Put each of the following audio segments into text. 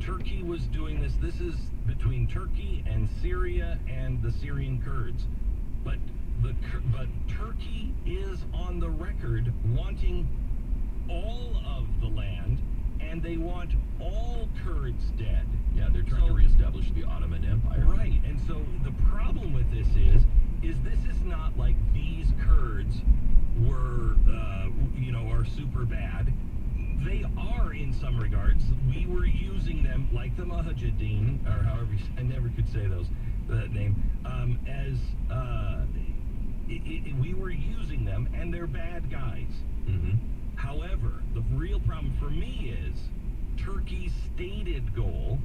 Turkey was doing this. This is between Turkey and Syria and the Syrian Kurds. But Turkey is on the record wanting all of the land, and they want all Kurds dead. Yeah, they're trying to reestablish the Ottoman Empire. Right, and so the problem with this is this is not like these Kurds were, are super bad. They are in some regards. We were using them, like the Mujahideen, or however I never could say that name, we were using them, and they're bad guys. Mm-hmm. However, the real problem for me is Turkey's stated goal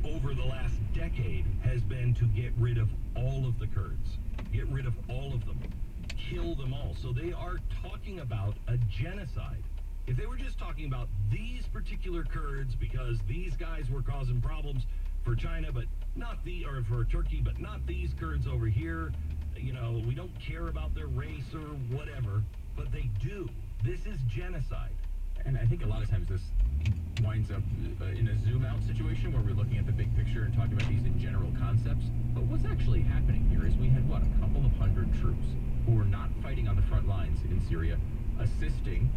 over the last decade has been to get rid of all of the Kurds. Get rid of all of them. Kill them all. So they are talking about a genocide. If they were just talking about these particular Kurds because these guys were causing problems for China, but not or for Turkey, but not these Kurds over here, we don't care about their race or whatever, but they do. This is genocide. And I think a lot of times this winds up in a zoom-out situation where we're looking at the big picture and talking about these in general concepts. But what's actually happening here is we had, a couple of hundred troops who were not fighting on the front lines in Syria, assisting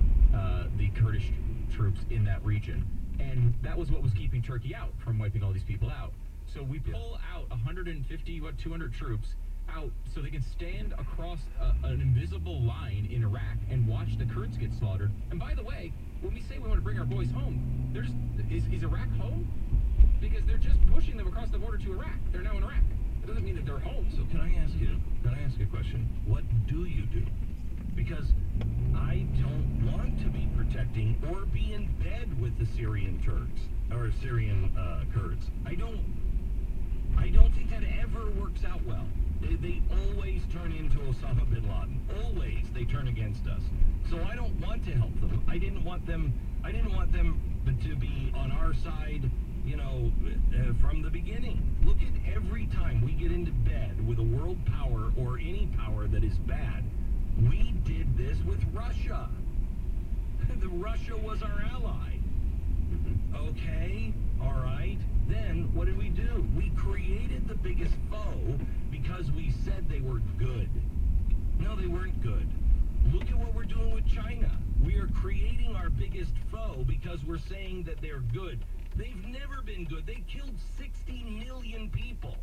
the Kurdish troops in that region. And that was what was keeping Turkey out from wiping all these people out. So we pull out 150, 200 troops out so they can stand across an invisible line in Iraq and watch the Kurds get slaughtered. And by the way, when we say we want to bring our boys home, is Iraq home? Because they're just pushing them across the border to Iraq. They're now in Iraq. It doesn't mean that they're home. So can I ask you a question? What do you do? Because I don't want to be protecting or be in bed with the Syrian Turks or Syrian Kurds. I don't think that ever works out well. They always turn into Osama bin Laden. Always they turn against us. So I don't want to help them. I didn't want them to be on our side, from the beginning. Look at every time we get into bed with a world power or any power that is bad. We did this with Russia. Russia was our ally. Okay, all right. Then what did we do? We created the biggest foe because we said they were good. No, they weren't good. Look at what we're doing with China. We are creating our biggest foe because we're saying that they're good. They've never been good. They killed 60 million people.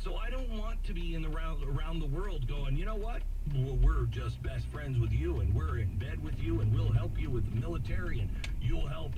So I don't want to be around the world going, you know what? Well, we're just best friends with you, and we're in bed with you, and we'll help you with the military, and you'll help us.